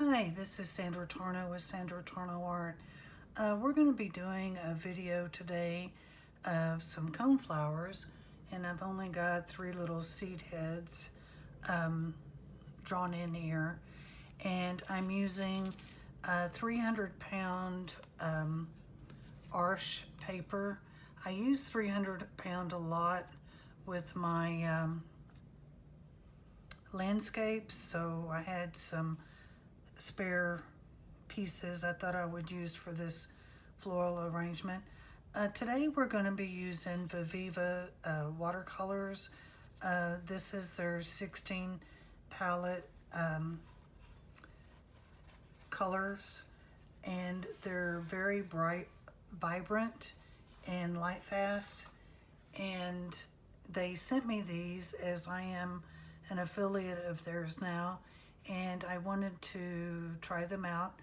Hi, this is Sandra Tarno with Sandra Tarno Art. We're going to be doing a video today of some coneflowers, and I've only got 3 little seed heads drawn in here, and I'm using 300-pound Arch paper. I use 300-pound a lot with my landscapes, so I had some spare pieces I thought I would use for this floral arrangement. Today we're going to be using Viviva watercolors. This is their 16 palette colors, and they're very bright, vibrant, and light fast. And they sent me these as I am an affiliate of theirs now, and I wanted to try them out.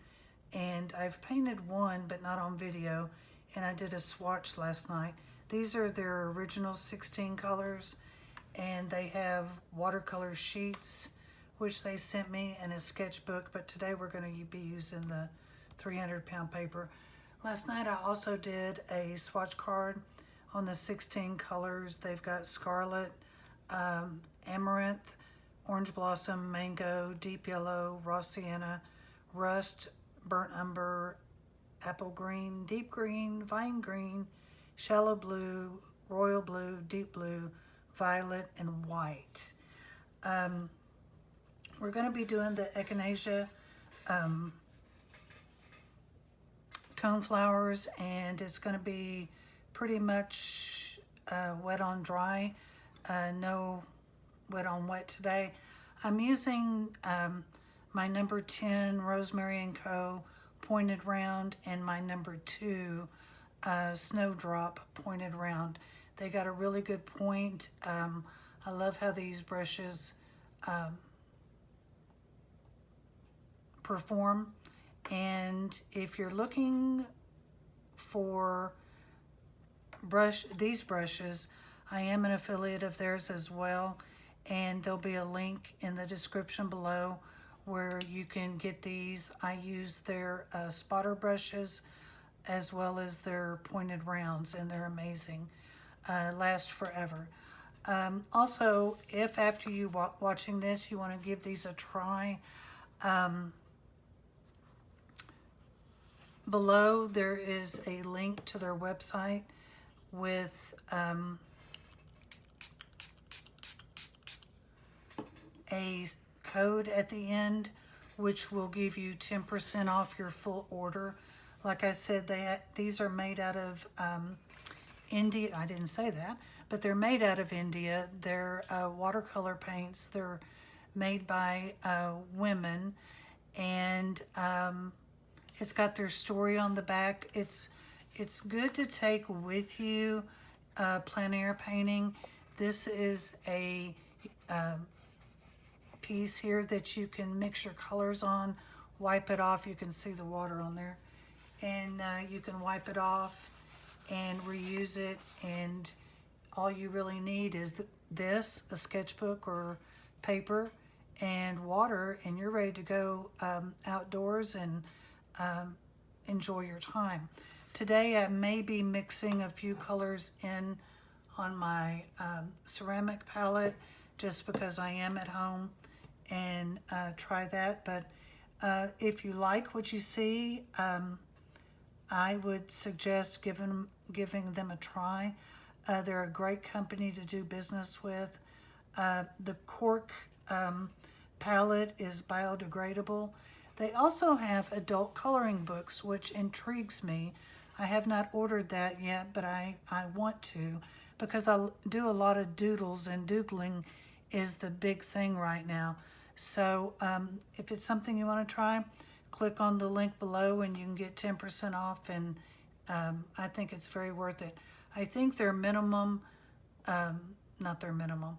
And I've painted one, but not on video, and I did a swatch last night. These are their original 16 colors, and they have watercolor sheets, which they sent me, and a sketchbook, but today we're going to be using the 300-pound paper. Last night I also did a swatch card on the 16 colors. They've got scarlet, amaranth, orange blossom, mango, deep yellow, raw sienna, rust, burnt umber, apple green, deep green, vine green, shallow blue, royal blue, deep blue, violet, and white. We're going to be doing the echinacea coneflowers, and it's going to be pretty much wet on dry, no wet on wet today. I'm using my number 10 Rosemary & Co. pointed round and my number 2 Snowdrop pointed round. They got a really good point. I love how these brushes perform. And if you're looking for these brushes, I am an affiliate of theirs as well, and there'll be a link in the description below where you can get these. I use their spotter brushes as well as their pointed rounds, and they're amazing. Last forever. Also, if after you watching this you want to give these a try, below there is a link to their website with a code at the end, which will give you 10% off your full order. Like I said, these are made out of India. I didn't say that, but they're made out of India. They're watercolor paints. They're made by women, and it's got their story on the back. It's good to take with you plein air painting. This is a piece here that you can mix your colors on, wipe it off. You can see the water on there, and you can wipe it off and reuse it. And all you really need is this, a sketchbook or paper, and water, and you're ready to go outdoors and enjoy your time. Today I may be mixing a few colors in on my ceramic palette just because I am at home, and try that. But if you like what you see, I would suggest giving them a try. They're a great company to do business with. The cork palette is biodegradable. They also have adult coloring books, which intrigues me. I have not ordered that yet, but I want to, because I do a lot of doodles, and doodling is the big thing right now. So if it's something you want to try, click on the link below and you can get 10% off, and I think it's very worth it. I think their minimum, not their minimum,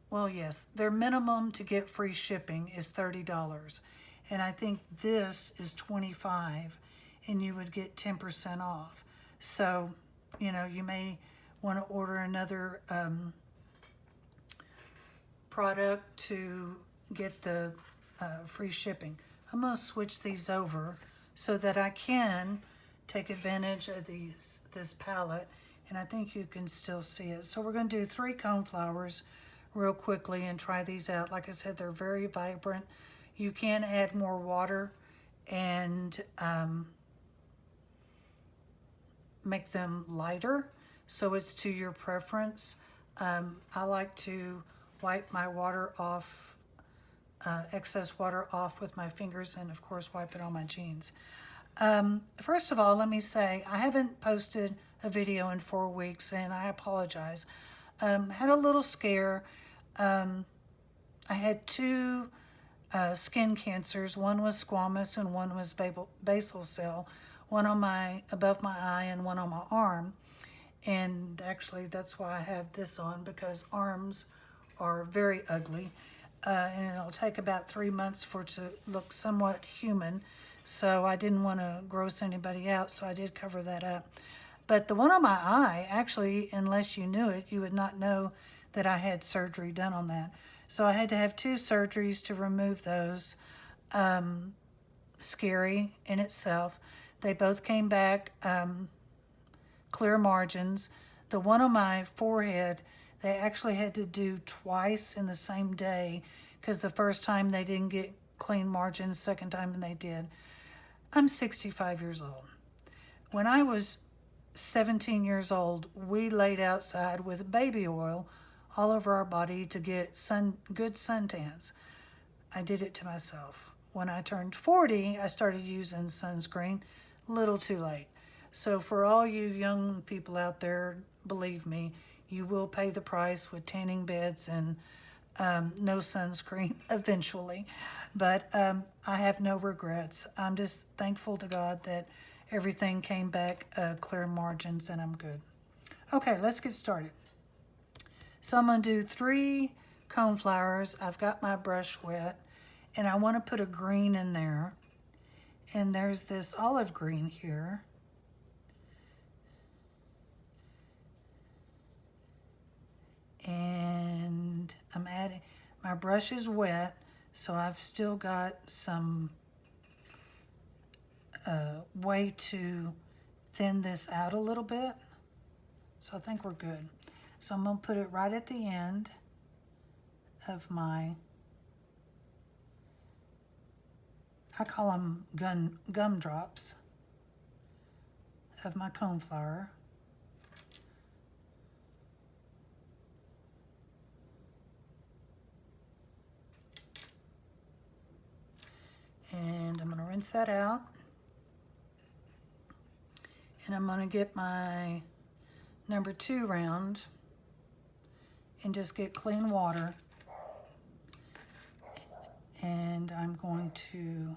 well, yes, their minimum to get free shipping is $30. And I think this is $25, and you would get 10% off. So, you know, you may want to order another product to get the free shipping. I'm going to switch these over so that I can take advantage of this palette, and I think you can still see it. So we're going to do 3 coneflowers real quickly and try these out. Like I said, they're very vibrant. You can add more water and make them lighter, so it's to your preference. I like to wipe my water off, excess water off with my fingers, and of course wipe it on my jeans. First of all, let me say I haven't posted a video in 4 weeks, and I apologize. Had a little scare. I had 2 skin cancers. One was squamous and one was basal cell. One on above my eye and one on my arm. And actually that's why I have this on, because arms are very ugly. And it'll take about 3 months for it to look somewhat human. So I didn't want to gross anybody out, so I did cover that up. But the one on my eye, actually, unless you knew it, you would not know that I had surgery done on that. So I had to have 2 surgeries to remove those. Scary in itself. They both came back clear margins. The one on my forehead, they actually had to do twice in the same day, because the first time they didn't get clean margins, second time they did. I'm 65 years old. When I was 17 years old, we laid outside with baby oil all over our body to get good suntans. I did it to myself. When I turned 40, I started using sunscreen. A little too late. So for all you young people out there, believe me, you will pay the price with tanning beds and no sunscreen eventually. But I have no regrets. I'm just thankful to God that everything came back clear margins, and I'm good. Okay, let's get started. So I'm going to do 3 coneflowers. I've got my brush wet, and I want to put a green in there. And there's this olive green here. And I'm adding, my brush is wet, so I've still got some way to thin this out a little bit. So I think we're good. So I'm going to put it right at the end of my, I call them gumdrops of my coneflower. And I'm going to rinse that out. And I'm going to get my number 2 round and just get clean water. And I'm going to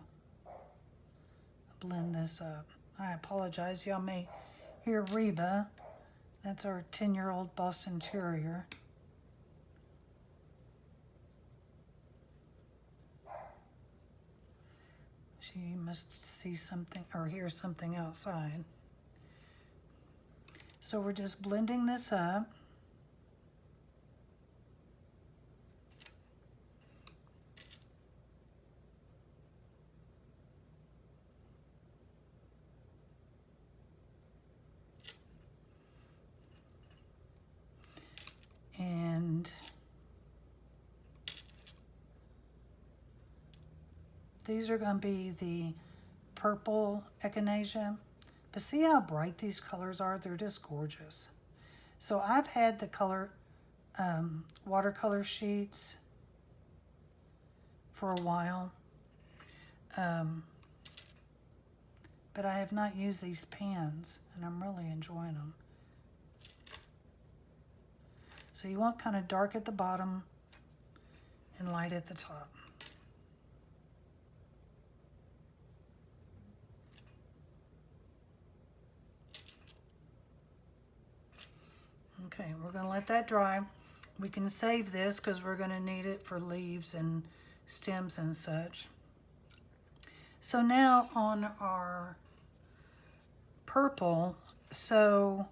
blend this up. I apologize. Y'all may hear Reba. That's our 10-year-old Boston Terrier. She must see something or hear something outside. So we're just blending this up. And these are going to be the purple echinacea. But see how bright these colors are? They're just gorgeous. So I've had the color watercolor sheets for a while. But I have not used these pans, and I'm really enjoying them. So you want kind of dark at the bottom and light at the top. Okay, we're going to let that dry. We can save this because we're going to need it for leaves and stems and such. So now on our purple, so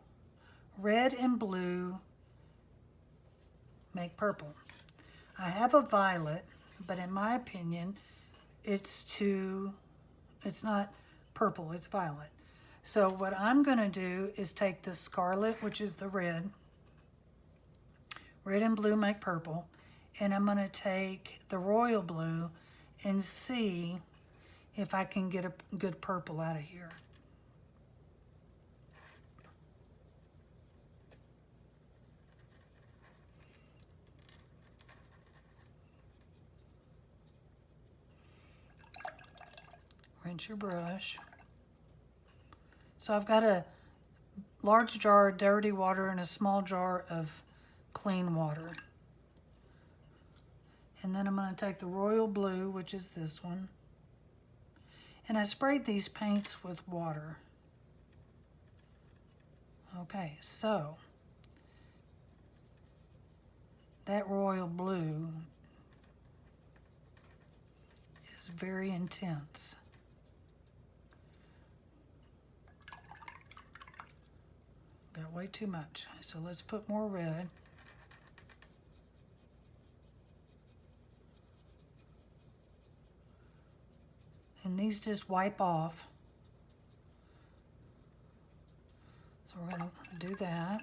red and blue make purple. I have a violet, but in my opinion, it's not purple, it's violet. So what I'm going to do is take the scarlet, which is the red. Red and blue make purple. And I'm going to take the royal blue and see if I can get a good purple out of here. Rinse your brush. So I've got a large jar of dirty water and a small jar of clean water. And then I'm going to take the royal blue, which is this one. And I sprayed these paints with water. Okay, so that royal blue is very intense. Got way too much, so let's put more red. And these just wipe off. So we're going to do that.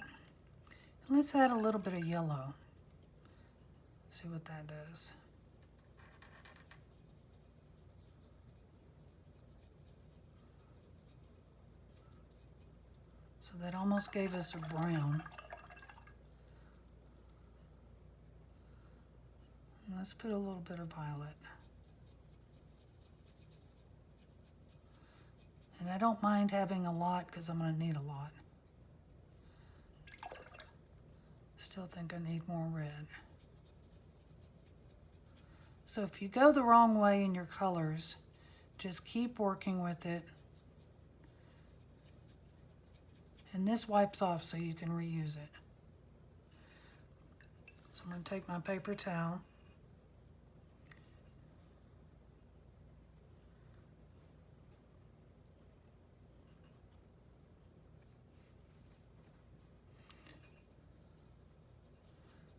And let's add a little bit of yellow. See what that does. So that almost gave us a brown. And let's put a little bit of violet. And I don't mind having a lot because I'm going to need a lot. Still think I need more red. So if you go the wrong way in your colors, just keep working with it. And this wipes off so you can reuse it. So I'm going to take my paper towel.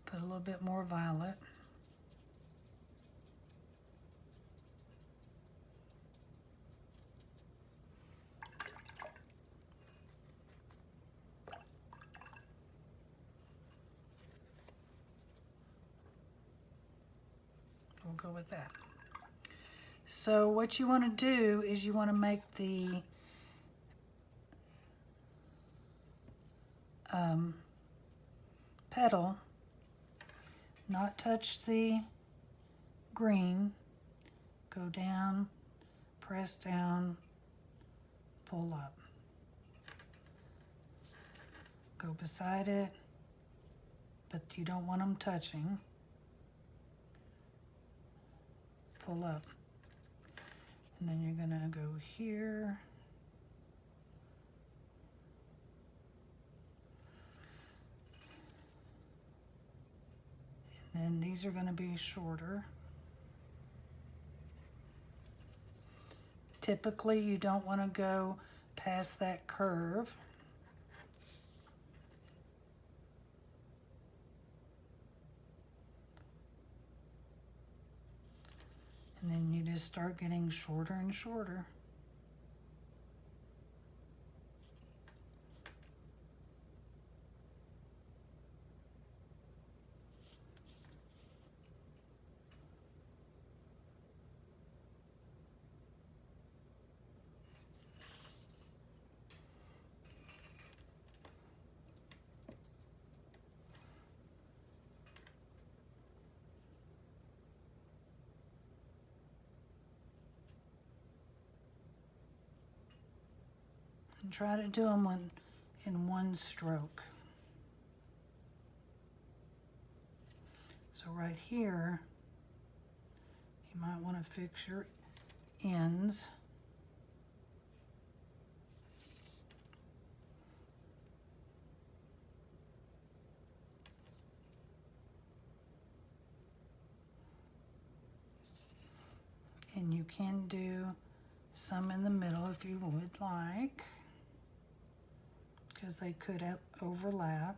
Put a little bit more violet. We'll go with that. So what you want to do is you want to make the petal not touch the green. Go down, press down, pull up. Go beside it, but you don't want them touching. Pull up. And then you're gonna go here. And then these are gonna be shorter. Typically, you don't want to go past that curve. And then you just start getting shorter and shorter. And try to do them in one stroke. So right here, you might want to fix your ends. And you can do some in the middle if you would like, because they could overlap.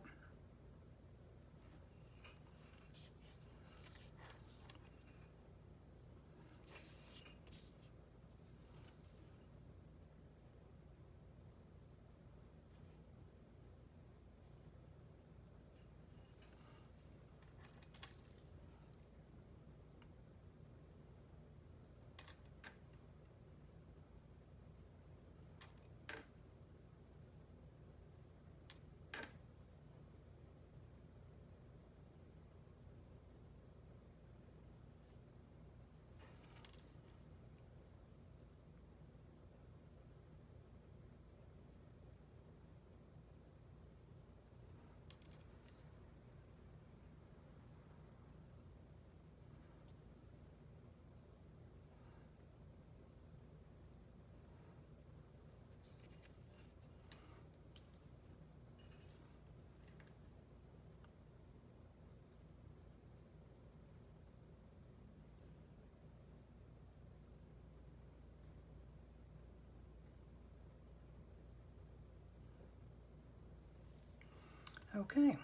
Okay.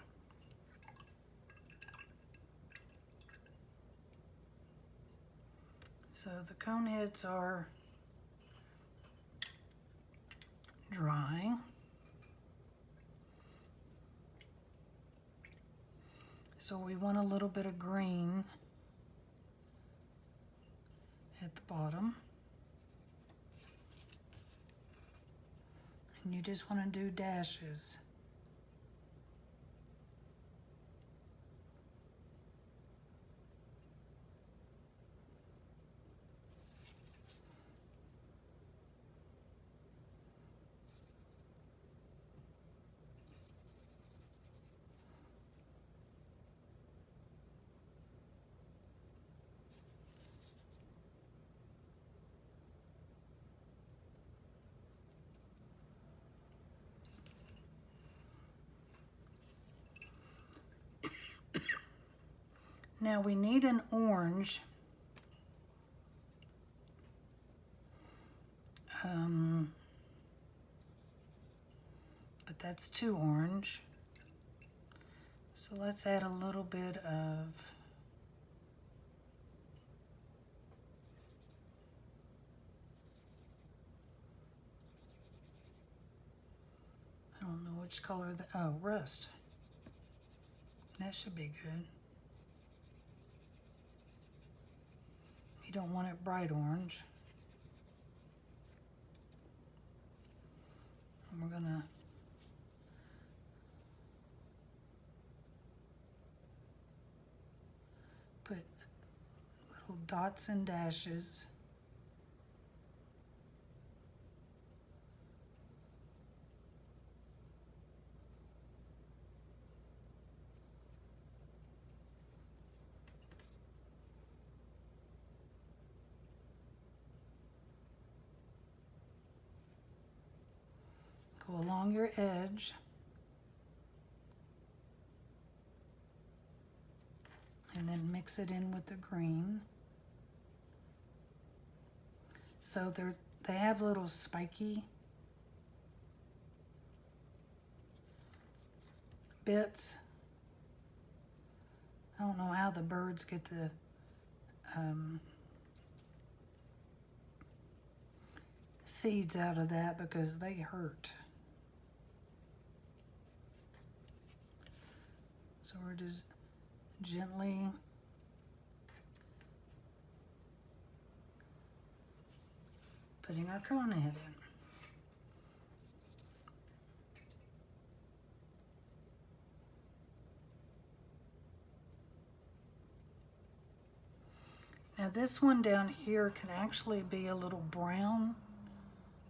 So the cone heads are drying. So we want a little bit of green at the bottom. And you just want to do dashes. Now we need an orange. But that's too orange. So let's add a little bit of I don't know which color oh, rust. That should be good. You don't want it bright orange. And we're gonna put little dots and dashes. Go along your edge. And then mix it in with the green. So they have little spiky bits. I don't know how the birds get the seeds out of that because they hurt. So we're just gently putting our cone head in. Now this one down here can actually be a little brown.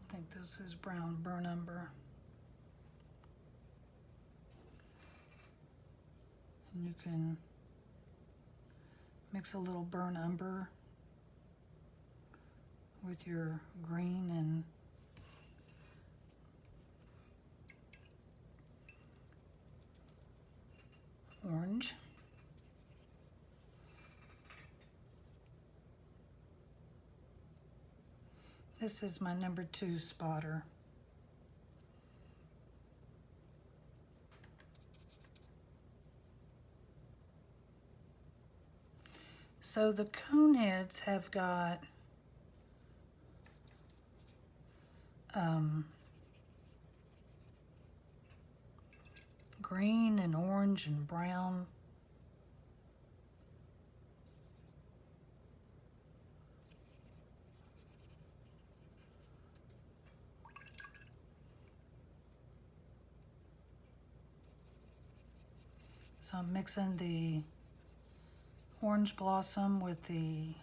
I think this is brown burnt umber. And you can mix a little burnt umber with your green and orange. This is my number 2 spotter. So the cone heads have got green and orange and brown. So I'm mixing the orange blossom with the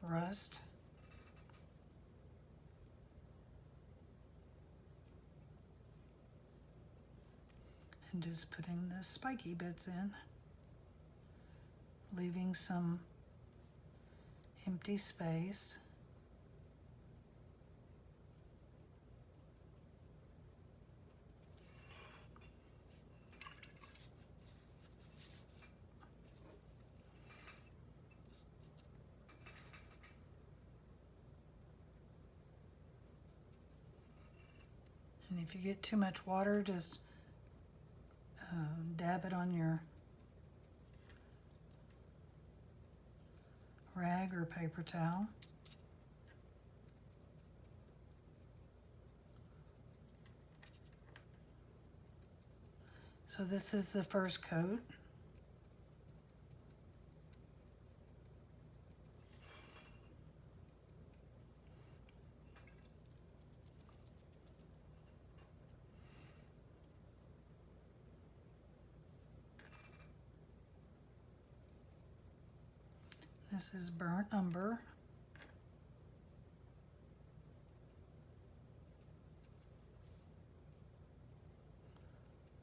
rust. And just putting the spiky bits in, leaving some empty space. And if you get too much water, just dab it on your rag or paper towel. So this is the first coat. This is burnt umber.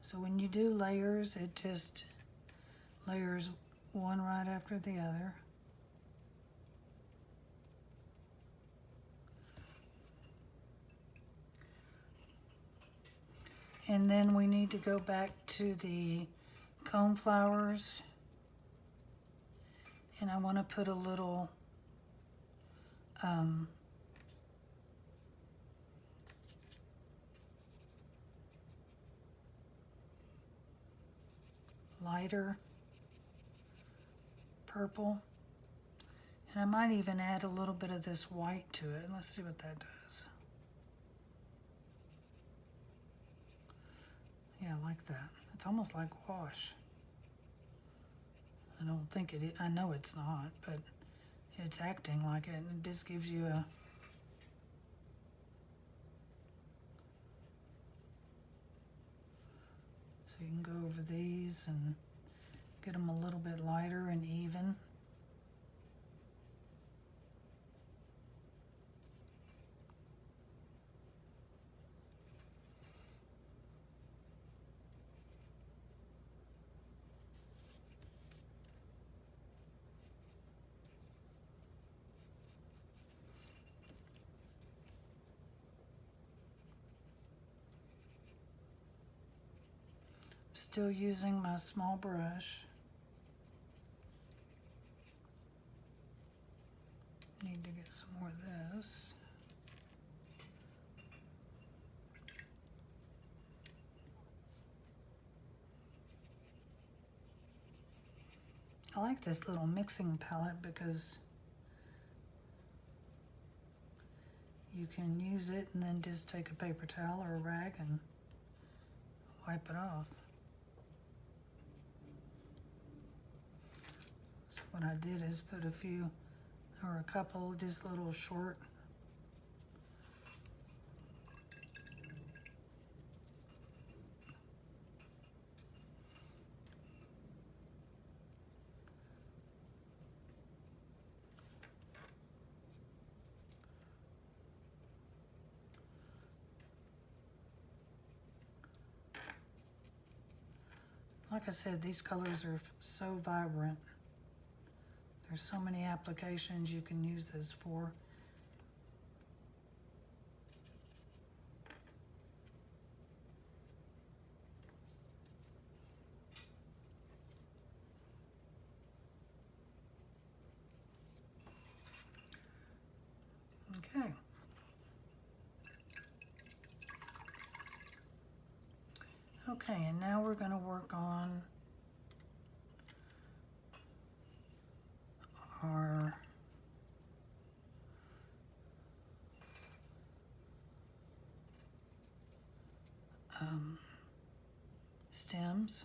So when you do layers, it just layers one right after the other. And then we need to go back to the cone flowers. And I want to put a little lighter purple. And I might even add a little bit of this white to it. Let's see what that does. Yeah, I like that. It's almost like wash. I don't think it is. I know it's not, but it's acting like it, and it just gives you a so you can go over these and get them a little bit lighter and even. Still using my small brush. Need to get some more of this. I like this little mixing palette because you can use it and then just take a paper towel or a rag and wipe it off. So what I did is put a few or a couple just little short like I said, these colors are so vibrant. There's so many applications you can use this for. Okay. Okay, and now we're going to work on our stems.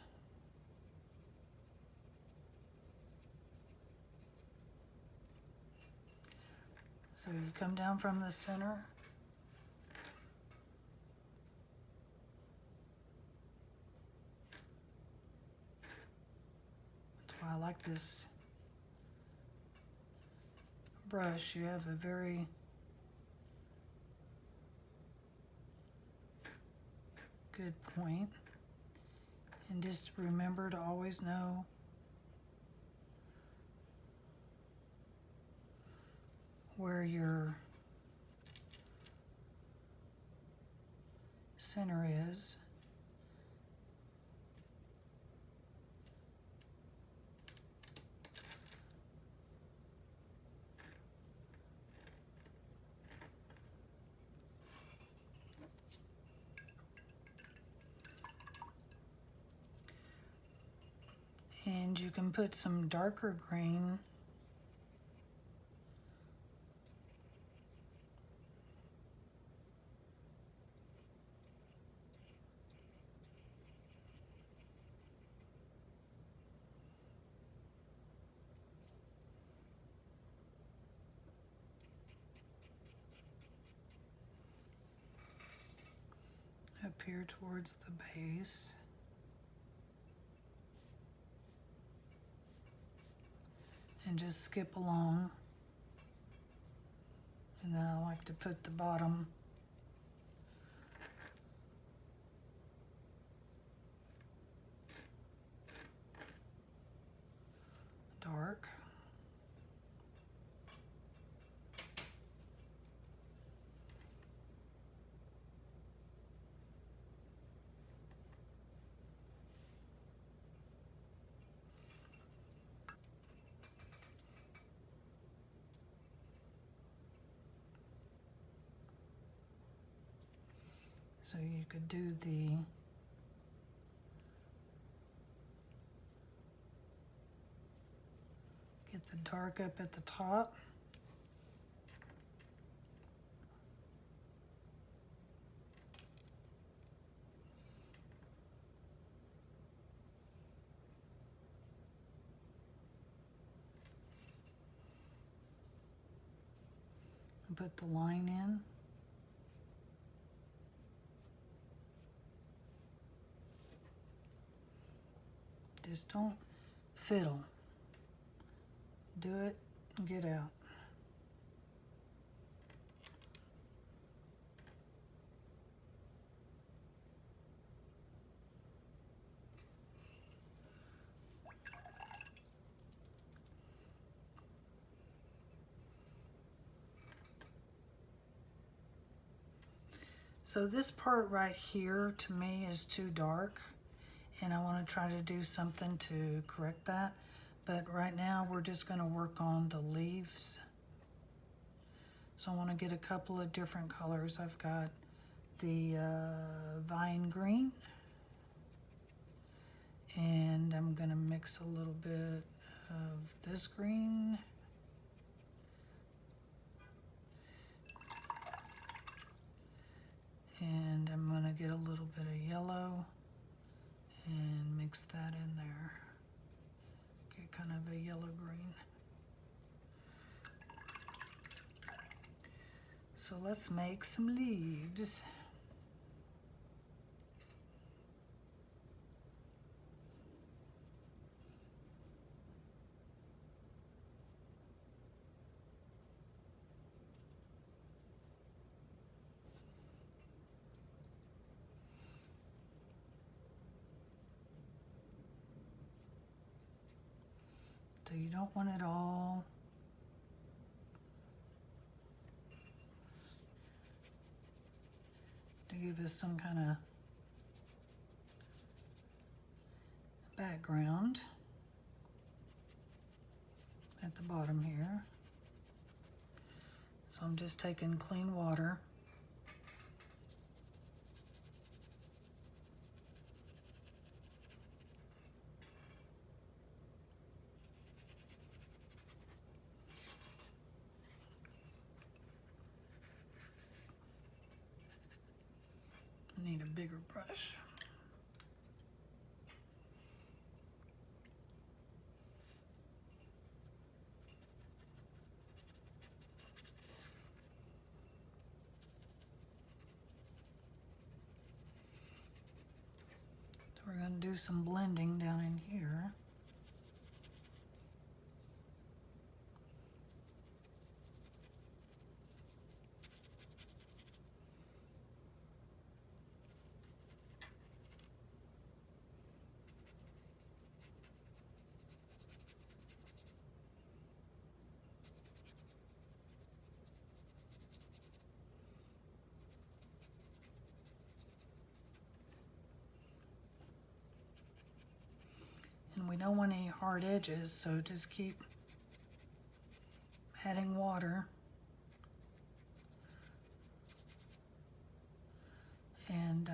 So you come down from the center. That's why I like this brush. You have a very good point. And just remember to always know where your center is. you can put some darker green up here towards the base. And just skip along. And then I like to put the bottom dark. So you could do get the dark up at the top. And put the line in. Just don't fiddle. Do it and get out. So this part right here to me is too dark, and I want to try to do something to correct that. But right now we're just going to work on the leaves. So I want to get a couple of different colors. I've got the vine green, and I'm going to mix a little bit of this green. And I'm going to get a little bit of yellow and mix that in there. Get kind of a yellow-green. So let's make some leaves. So you don't want it all to give us some kind of background at the bottom here. So I'm just taking clean water. I need a bigger brush. So we're going to do some blending down in here. And we don't want any hard edges, so just keep adding water. And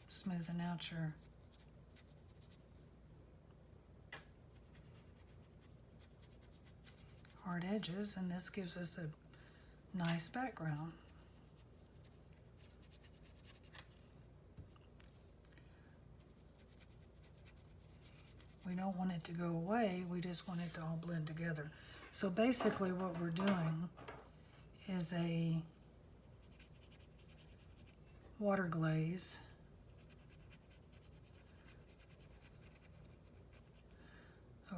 smoothing out your hard edges, and this gives us a nice background. We don't want it to go away, we just want it to all blend together. So basically what we're doing is a water glaze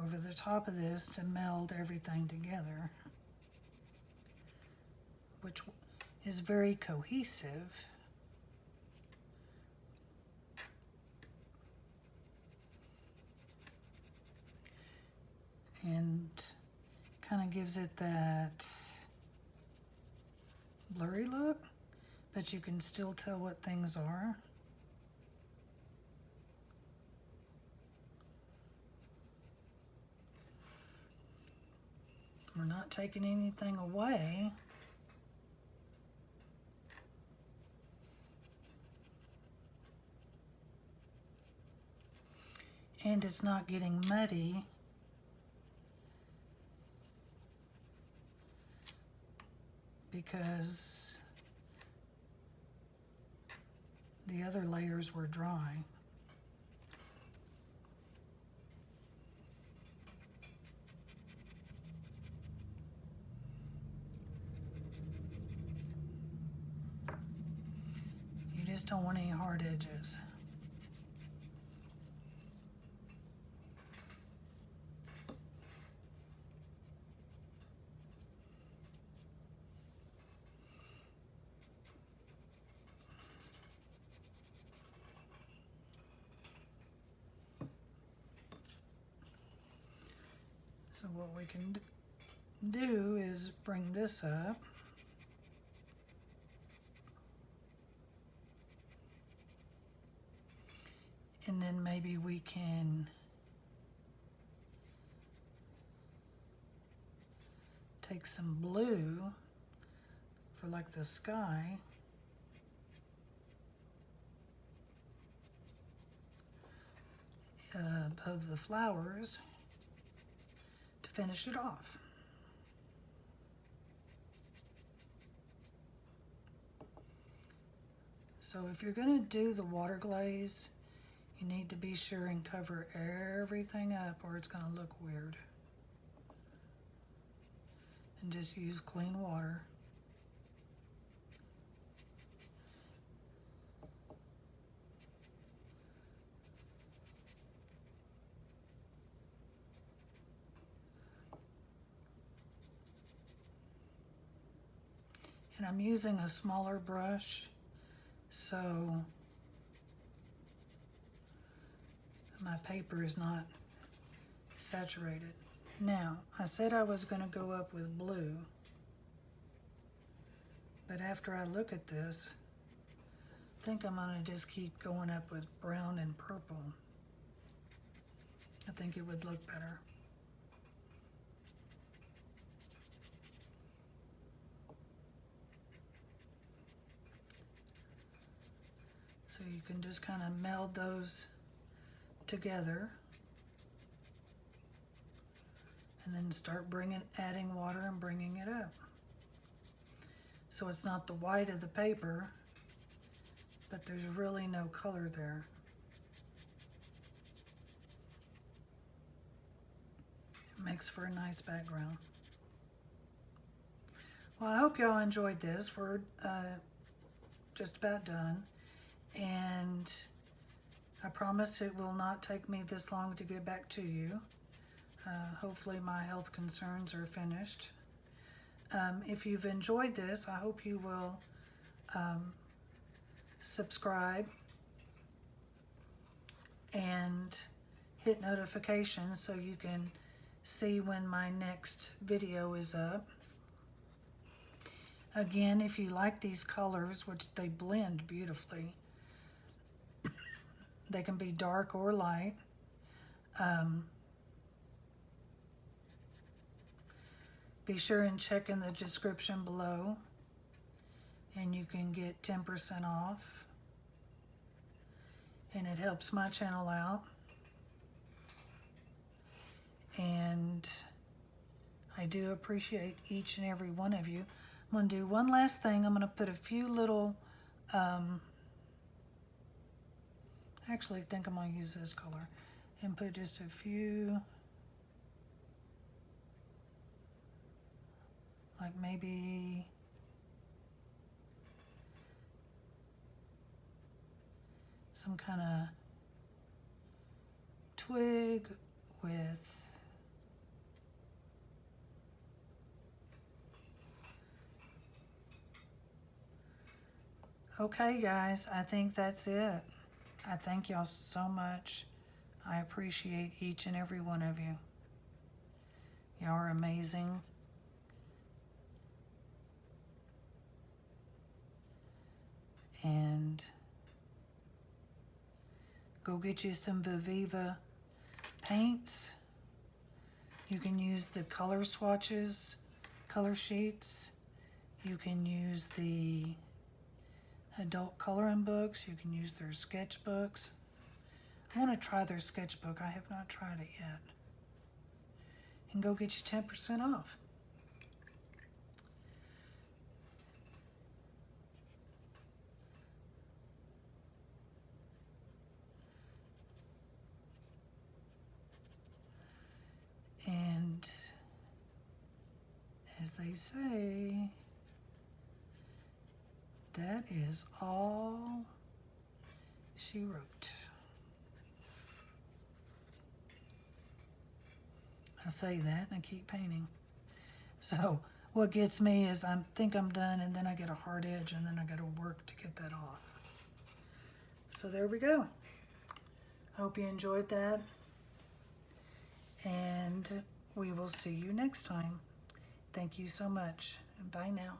over the top of this to meld everything together, which is very cohesive. And kind of gives it that blurry look, but you can still tell what things are. We're not taking anything away. And it's not getting muddy. Because the other layers were dry. You just don't want any hard edges. So what we can do is bring this up. And then maybe we can take some blue for like the sky. Above the flowers to finish it off. So if you're going to do the water glaze, you need to be sure and cover everything up or it's going to look weird. And just use clean water. And I'm using a smaller brush, so my paper is not saturated. Now, I said I was going to go up with blue, but after I look at this, I think I'm going to just keep going up with brown and purple. I think it would look better. So you can just kind of meld those together and then start adding water and bringing it up. So it's not the white of the paper, but there's really no color there. It makes for a nice background. Well, I hope y'all enjoyed this. We're just about done. And I promise it will not take me this long to get back to you. Hopefully my health concerns are finished. If you've enjoyed this, I hope you will subscribe and hit notifications so you can see when my next video is up. Again, if you like these colors, which they blend beautifully, they can be dark or light. Be sure and check in the description below and you can get 10% off. And it helps my channel out. And I do appreciate each and every one of you. I'm going to do one last thing. I'm going to put a few little, actually I think I'm going to use this color and put just a few, like maybe some kind of twig with okay, guys, I think that's it. I thank y'all so much. I appreciate each and every one of you. Y'all are amazing. And go get you some Viviva paints. You can use the color swatches, color sheets. You can use the adult coloring books. You can use their sketchbooks. I want to try their sketchbook. I have not tried it yet. And go get you 10% off. And as they say, that is all she wrote. I say that and I keep painting. So what gets me is I think I'm done and then I get a hard edge and then I got to work to get that off. So there we go. Hope you enjoyed that. And we will see you next time. Thank you so much. Bye now.